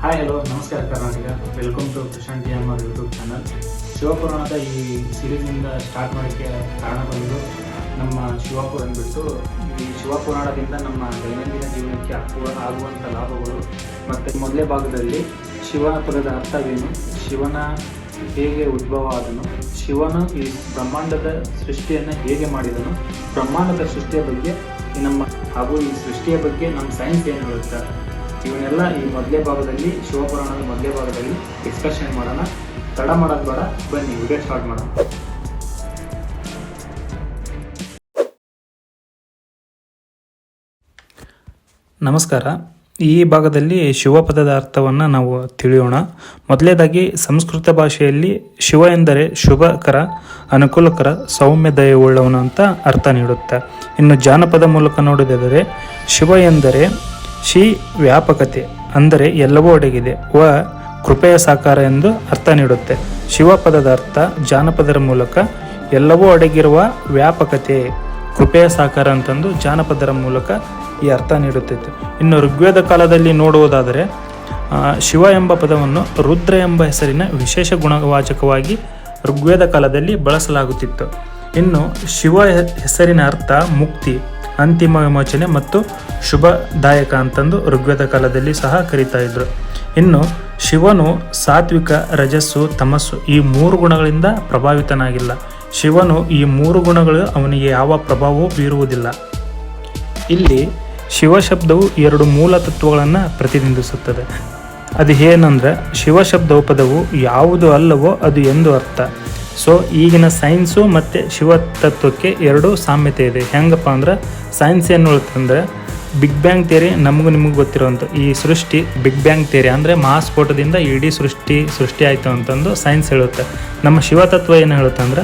Hi hello ನಮಸ್ಕಾರ Karnataka. Welcome to Prashant D M YouTube channel. ಶಿವಪುರಾಣದ ಈ ಸೀರೀಸಿಂದ ಸ್ಟಾರ್ಟ್ ಮಾಡೋಕ್ಕೆ ಕಾರಣ ಬಂದು ನಮ್ಮ ಶಿವಪುರ ಅಂದ್ಬಿಟ್ಟು ಈ ಶಿವಪುರಾಣದಿಂದ ನಮ್ಮ ದೈನಂದಿನ ಜೀವನಕ್ಕೆ ಆಗುವಂಥ ಲಾಭಗಳು ಮತ್ತು ಮೊದಲೇ ಭಾಗದಲ್ಲಿ ಶಿವನ ಪದದ ಅರ್ಥವೇನು, ಶಿವನ ಹೇಗೆ ಉದ್ಭವ ಆದನು, ಶಿವನು ಈ ಬ್ರಹ್ಮಾಂಡದ ಸೃಷ್ಟಿಯನ್ನು ಹೇಗೆ ಮಾಡಿದನು, ಬ್ರಹ್ಮಾಂಡದ ಸೃಷ್ಟಿಯ ಬಗ್ಗೆ ಹಾಗೂ ಈ ಸೃಷ್ಟಿಯ ಬಗ್ಗೆ ನಮ್ಮ ಸೈನ್ಸ್ ಏನು ಹೇಳುತ್ತೆ, ಇವನ್ನೆಲ್ಲ ಈ ಮೊದಲೇ ಭಾಗದಲ್ಲಿ ಶಿವಪುರಾಣದ ಮೊದಲೇ ಭಾಗದಲ್ಲಿ ಡಿಸ್ಕಷನ್ ಮಾಡೋಣ. ತಡ ಮಾಡೋದು ಬೇಡ, ಬನ್ನಿ ವಿಡಿಯೋ ಸ್ಟಾರ್ಟ್ ಮಾಡೋಣ. ನಮಸ್ಕಾರ. ಈ ಭಾಗದಲ್ಲಿ ಶಿವಪದದ ಅರ್ಥವನ್ನು ನಾವು ತಿಳಿಯೋಣ. ಮೊದಲನೇದಾಗಿ ಸಂಸ್ಕೃತ ಭಾಷೆಯಲ್ಲಿ ಶಿವ ಎಂದರೆ ಶುಭಕರ, ಅನುಕೂಲಕರ, ಸೌಮ್ಯ ದಯವುಳ್ಳವನು ಅಂತ ಅರ್ಥ ನೀಡುತ್ತೆ. ಇನ್ನು ಜಾನಪದ ಮೂಲಕ ನೋಡಿದರೆ ಶಿವ ಎಂದರೆ ಶಿ ವ್ಯಾಪಕತೆ ಅಂದರೆ ಎಲ್ಲವೂ ಅಡಗಿದೆ, ವ ಕೃಪೆಯ ಸಾಕಾರ ಎಂದು ಅರ್ಥ ನೀಡುತ್ತೆ. ಶಿವ ಪದದ ಅರ್ಥ ಜಾನಪದರ ಮೂಲಕ ಎಲ್ಲವೂ ಅಡಗಿರುವ ವ್ಯಾಪಕತೆ, ಕೃಪೆಯ ಸಾಕಾರ ಅಂತಂದು ಜಾನಪದರ ಮೂಲಕ ಈ ಅರ್ಥ ನೀಡುತ್ತಿತ್ತು. ಇನ್ನು ಋಗ್ವೇದ ಕಾಲದಲ್ಲಿ ನೋಡುವುದಾದರೆ ಶಿವ ಎಂಬ ಪದವನ್ನು ರುದ್ರ ಎಂಬ ಹೆಸರಿನ ವಿಶೇಷ ಗುಣವಾಚಕವಾಗಿ ಋಗ್ವೇದ ಕಾಲದಲ್ಲಿ ಬಳಸಲಾಗುತ್ತಿತ್ತು. ಇನ್ನು ಶಿವ ಹೆಸರಿನ ಅರ್ಥ ಮುಕ್ತಿ, ಅಂತಿಮ ವಿಮೋಚನೆ ಮತ್ತು ಶುಭದಾಯಕ ಅಂತಂದು ಋಗ್ವೇದ ಕಾಲದಲ್ಲಿ ಸಹ ಕರೀತಾ ಇದ್ರು. ಇನ್ನು ಶಿವನು ಸಾತ್ವಿಕ, ರಜಸ್ಸು, ತಮಸ್ಸು ಈ 3 ಗುಣಗಳಿಂದ ಪ್ರಭಾವಿತನಾಗಿಲ್ಲ. ಶಿವನು ಈ 3 ಗುಣಗಳು ಅವನಿಗೆ ಯಾವ ಪ್ರಭಾವವೂ ಬೀರುವುದಿಲ್ಲ. ಇಲ್ಲಿ ಶಿವ ಶಬ್ದವು 2 ಮೂಲ ತತ್ವಗಳನ್ನು ಪ್ರತಿನಿಧಿಸುತ್ತದೆ. ಅದು ಏನಂದ್ರೆ ಶಿವ ಶಬ್ದವು ಪದವು ಯಾವುದು ಅಲ್ಲವೋ ಅದು ಎಂದು ಅರ್ಥ. ಸೊ ಈಗಿನ ಸೈನ್ಸು ಮತ್ತು ಶಿವ ತತ್ವಕ್ಕೆ 2 ಸಾಮ್ಯತೆ ಇದೆ. ಹೆಂಗಪ್ಪ ಅಂದ್ರೆ ಸೈನ್ಸ್ ಏನು ಹೇಳುತ್ತಂದ್ರೆ ಬಿಗ್ ಬ್ಯಾಂಗ್ ಥಿಯರಿ, ನಿಮಗೂ ಗೊತ್ತಿರೋಂಥ ಈ ಸೃಷ್ಟಿ ಬಿಗ್ ಬ್ಯಾಂಗ್ ಥಿಯರಿ ಅಂದರೆ ಮಹಾಸ್ಫೋಟದಿಂದ ಇಡೀ ಸೃಷ್ಟಿ ಆಯಿತು ಅಂತಂದು ಸೈನ್ಸ್ ಹೇಳುತ್ತೆ. ನಮ್ಮ ಶಿವತತ್ವ ಏನು ಹೇಳುತ್ತೆ ಅಂದ್ರೆ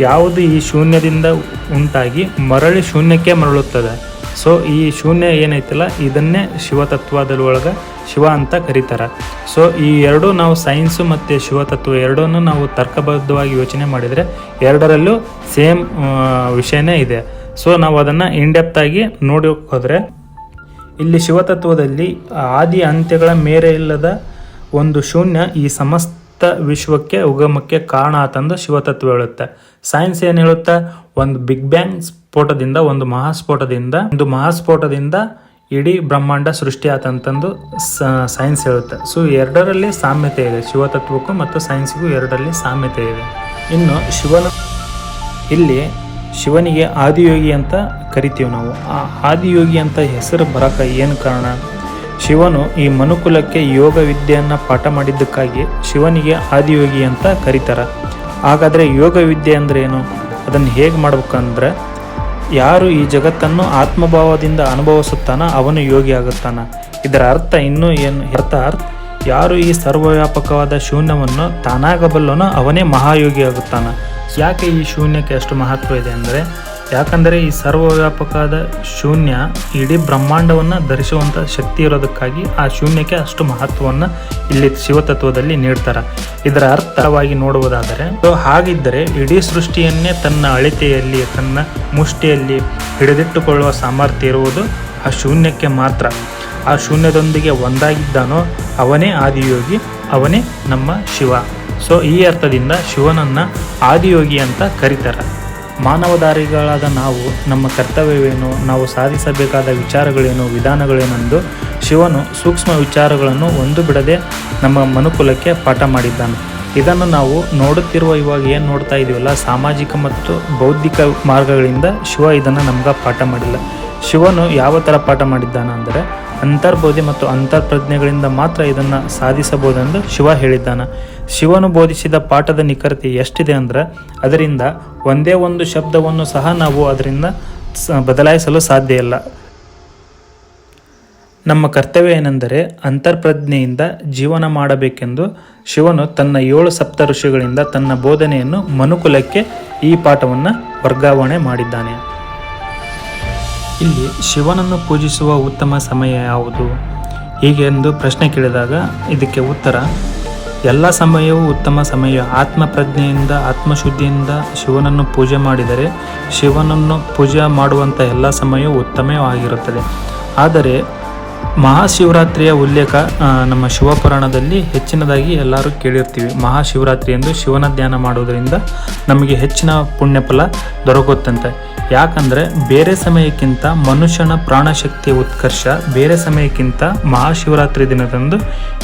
ಯಾವುದು ಈ ಶೂನ್ಯದಿಂದ ಉಂಟಾಗಿ ಮರಳಿ ಶೂನ್ಯಕ್ಕೆ ಮರಳುತ್ತದೆ. ಸೊ ಈ ಶೂನ್ಯ ಏನೈತಲ್ಲ ಇದನ್ನೇ ಶಿವತತ್ವದೊಳಗೆ ಶಿವ ಅಂತ ಕರೀತಾರೆ. ಸೊ ಈ 2 ನಾವು ಸೈನ್ಸು ಮತ್ತು ಶಿವತತ್ವ 2 ನಾವು ತರ್ಕಬದ್ಧವಾಗಿ ಯೋಚನೆ ಮಾಡಿದರೆ 2ರಲ್ಲೂ ಸೇಮ್ ವಿಷಯನೇ ಇದೆ. ಸೊ ನಾವು ಅದನ್ನು ಇನ್ಡೆಪ್ತ್ ಆಗಿ ನೋಡಿ ಹೋದರೆ ಇಲ್ಲಿ ಶಿವತತ್ವದಲ್ಲಿ ಆದಿ ಅಂತ್ಯಗಳ ಮೇರೆ ಇಲ್ಲದ ಒಂದು ಶೂನ್ಯ ಈ ಸಮಸ್ತ ವಿಶ್ವಕ್ಕೆ ಉಗಮಕ್ಕೆ ಕಾರಣ ಆತಂದು ಶಿವತತ್ವ ಹೇಳುತ್ತೆ. ಸೈನ್ಸ್ ಏನು ಹೇಳುತ್ತೆ, ಒಂದು ಬಿಗ್ ಬ್ಯಾಂಗ್ ಸ್ಫೋಟದಿಂದ ಒಂದು ಮಹಾಸ್ಫೋಟದಿಂದ ಇಡೀ ಬ್ರಹ್ಮಾಂಡ ಸೃಷ್ಟಿ ಆತಂತಂದು ಸೈನ್ಸ್ ಹೇಳುತ್ತೆ. ಸೊ 2ರಲ್ಲಿ ಸಾಮ್ಯತೆ ಇದೆ, ಶಿವತತ್ವಕ್ಕೂ ಮತ್ತು ಸೈನ್ಸ್ಗೂ 2ರಲ್ಲಿ ಸಾಮ್ಯತೆ ಇದೆ. ಇನ್ನು ಇಲ್ಲಿ ಶಿವನಿಗೆ ಆದಿಯೋಗಿ ಅಂತ ಕರಿತೀವಿ ನಾವು. ಆ ಆದಿಯೋಗಿ ಅಂತ ಹೆಸರು ಬರೋಕ್ಕೆ ಏನು ಕಾರಣ, ಶಿವನು ಈ ಮನುಕುಲಕ್ಕೆ ಯೋಗ ವಿದ್ಯೆಯನ್ನು ಪಾಠ ಮಾಡಿದ್ದಕ್ಕಾಗಿ ಶಿವನಿಗೆ ಆದಿಯೋಗಿ ಅಂತ ಕರೀತಾರೆ. ಹಾಗಾದರೆ ಯೋಗ ವಿದ್ಯೆ ಅಂದರೆ ಏನು, ಅದನ್ನು ಹೇಗೆ ಮಾಡ್ಬೇಕಂದ್ರೆ ಯಾರು ಈ ಜಗತ್ತನ್ನು ಆತ್ಮಭಾವದಿಂದ ಅನುಭವಿಸುತ್ತಾನ ಅವನು ಯೋಗಿ ಆಗುತ್ತಾನ. ಇದರ ಅರ್ಥ ಇನ್ನೂ ಏನು ಯಾರು ಈ ಸರ್ವವ್ಯಾಪಕವಾದ ಶೂನ್ಯವನ್ನು ತಾನಾಗಬಲ್ಲನೋ ಅವನೇ ಮಹಾಯೋಗಿ ಆಗುತ್ತಾನ. ಯಾಕೆ ಈ ಶೂನ್ಯಕ್ಕೆ ಅಷ್ಟು ಮಹತ್ವ ಇದೆ ಅಂದರೆ, ಯಾಕಂದರೆ ಈ ಸರ್ವವ್ಯಾಪಕವಾದ ಶೂನ್ಯ ಇಡೀ ಬ್ರಹ್ಮಾಂಡವನ್ನು ಧರಿಸುವಂಥ ಶಕ್ತಿ ಇರೋದಕ್ಕಾಗಿ ಆ ಶೂನ್ಯಕ್ಕೆ ಅಷ್ಟು ಮಹತ್ವವನ್ನು ಇಲ್ಲಿ ಶಿವತತ್ವದಲ್ಲಿ ನೀಡ್ತಾರೆ. ಇದರ ಅರ್ಥವಾಗಿ ನೋಡುವುದಾದರೆ ಹಾಗಿದ್ದರೆ ಇಡೀ ಸೃಷ್ಟಿಯನ್ನೇ ತನ್ನ ಅಳತೆಯಲ್ಲಿ ತನ್ನ ಮುಷ್ಟಿಯಲ್ಲಿ ಹಿಡಿದಿಟ್ಟುಕೊಳ್ಳುವ ಸಾಮರ್ಥ್ಯ ಇರುವುದು ಆ ಶೂನ್ಯಕ್ಕೆ ಮಾತ್ರ. ಆ ಶೂನ್ಯದೊಂದಿಗೆ ಒಂದಾಗಿದ್ದಾನೋ ಅವನೇ ಆದಿಯೋಗಿ, ಅವನೇ ನಮ್ಮ ಶಿವ. ಸೊ ಈ ಅರ್ಥದಿಂದ ಶಿವನನ್ನು ಆದಿಯೋಗಿ ಅಂತ ಕರೀತಾರೆ. ಮಾನವಧಾರಿಗಳಾದ ನಾವು ನಮ್ಮ ಕರ್ತವ್ಯವೇನು, ನಾವು ಸಾಧಿಸಬೇಕಾದ ವಿಚಾರಗಳೇನು, ವಿಧಾನಗಳೇನೆಂದು ಶಿವನು ಸೂಕ್ಷ್ಮ ವಿಚಾರಗಳನ್ನು ಒಂದು ಬಿಡದೆ ನಮ್ಮ ಮನುಕುಲಕ್ಕೆ ಪಾಠ ಮಾಡಿದ್ದಾನೆ. ಇದನ್ನು ನಾವು ನೋಡುತ್ತಿರುವ ಇವಾಗ ಏನು ನೋಡ್ತಾ ಇದ್ದೀವಲ್ಲ, ಸಾಮಾಜಿಕ ಮತ್ತು ಬೌದ್ಧಿಕ ಮಾರ್ಗಗಳಿಂದ ಶಿವ ಇದನ್ನು ನಮ್ಗೆ ಪಾಠ ಮಾಡಿಲ್ಲ. ಶಿವನು ಯಾವ ಥರ ಪಾಠ ಮಾಡಿದ್ದಾನೆ ಅಂದರೆ ಅಂತರ್ಬೋಧಿ ಮತ್ತು ಅಂತರ್ಪ್ರಜ್ಞೆಗಳಿಂದ ಮಾತ್ರ ಇದನ್ನು ಸಾಧಿಸಬಹುದೆಂದು ಶಿವ ಹೇಳಿದ್ದಾನೆ. ಶಿವನು ಬೋಧಿಸಿದ ಪಾಠದ ನಿಖರತೆ ಎಷ್ಟಿದೆ ಅಂದರೆ ಅದರಿಂದ ಒಂದೇ ಒಂದು ಶಬ್ದವನ್ನು ಸಹ ನಾವು ಅದರಿಂದ ಬದಲಾಯಿಸಲು ಸಾಧ್ಯ ಇಲ್ಲ. ನಮ್ಮ ಕರ್ತವ್ಯ ಏನೆಂದರೆ ಅಂತರ್ಪ್ರಜ್ಞೆಯಿಂದ ಜೀವನ ಮಾಡಬೇಕೆಂದು ಶಿವನು ತನ್ನ 7 ಸಪ್ತ ಋಷಿಗಳಿಂದ ತನ್ನ ಬೋಧನೆಯನ್ನು ಮನುಕುಲಕ್ಕೆ ಈ ಪಾಠವನ್ನು ವರ್ಗಾವಣೆ ಮಾಡಿದ್ದಾನೆ. ಇಲ್ಲಿ ಶಿವನನ್ನು ಪೂಜಿಸುವ ಉತ್ತಮ ಸಮಯ ಯಾವುದು ಹೀಗೆಂದು ಪ್ರಶ್ನೆ ಕೇಳಿದಾಗ ಇದಕ್ಕೆ ಉತ್ತರ ಎಲ್ಲ ಸಮಯವೂ ಉತ್ತಮ ಸಮಯ. ಆತ್ಮಪ್ರಜ್ಞೆಯಿಂದ ಆತ್ಮಶುದ್ಧಿಯಿಂದ ಶಿವನನ್ನು ಪೂಜೆ ಮಾಡಿದರೆ ಶಿವನನ್ನು ಪೂಜೆ ಮಾಡುವಂಥ ಎಲ್ಲ ಸಮಯವೂ ಉತ್ತಮವಾಗಿರುತ್ತದೆ. ಆದರೆ ಮಹಾಶಿವರಾತ್ರಿಯ ಉಲ್ಲೇಖ ನಮ್ಮ ಶಿವಪುರಾಣದಲ್ಲಿ ಹೆಚ್ಚಿನದಾಗಿ ಎಲ್ಲರೂ ಕೇಳಿರ್ತೀವಿ. ಮಹಾಶಿವರಾತ್ರಿ ಎಂದು ಶಿವನ ಧ್ಯಾನ ಮಾಡುವುದರಿಂದ ನಮಗೆ ಹೆಚ್ಚಿನ ಪುಣ್ಯಫಲ ದೊರಕುತ್ತಂತೆ. ಯಾಕಂದರೆ ಬೇರೆ ಸಮಯಕ್ಕಿಂತ ಮನುಷ್ಯನ ಪ್ರಾಣಶಕ್ತಿಯ ಉತ್ಕರ್ಷ ಬೇರೆ ಸಮಯಕ್ಕಿಂತ ಮಹಾಶಿವರಾತ್ರಿ ದಿನದಂದು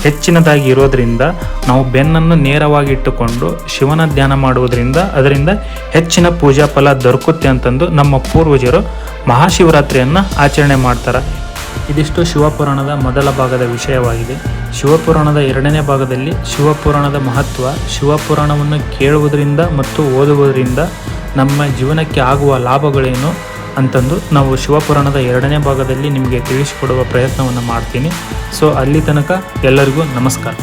ಹೆಚ್ಚಿನದಾಗಿ ಇರೋದರಿಂದ ನಾವು ಬೆನ್ನನ್ನು ನೇರವಾಗಿ ಇಟ್ಟುಕೊಂಡು ಶಿವನ ಧ್ಯಾನ ಮಾಡುವುದರಿಂದ ಅದರಿಂದ ಹೆಚ್ಚಿನ ಪೂಜಾ ಫಲ ದೊರಕುತ್ತೆ ಅಂತಂದು ನಮ್ಮ ಪೂರ್ವಜರು ಮಹಾಶಿವರಾತ್ರಿಯನ್ನು ಆಚರಣೆ ಮಾಡ್ತಾರೆ. ಇದಿಷ್ಟು ಶಿವಪುರಾಣದ ಮೊದಲ ಭಾಗದ ವಿಷಯವಾಗಿದೆ. ಶಿವಪುರಾಣದ ಎರಡನೇ ಭಾಗದಲ್ಲಿ ಶಿವಪುರಾಣದ ಮಹತ್ವ, ಶಿವಪುರಾಣವನ್ನು ಕೇಳುವುದರಿಂದ ಮತ್ತು ಓದುವುದರಿಂದ ನಮ್ಮ ಜೀವನಕ್ಕೆ ಆಗುವ ಲಾಭಗಳೇನು ಅಂತಂದು ನಾವು ಶಿವಪುರಾಣದ ಎರಡನೇ ಭಾಗದಲ್ಲಿ ನಿಮಗೆ ತಿಳಿಸಿಕೊಡುವ ಪ್ರಯತ್ನವನ್ನು ಮಾಡ್ತೀನಿ. ಸೊ ಅಲ್ಲಿ ತನಕ ಎಲ್ಲರಿಗೂ ನಮಸ್ಕಾರ.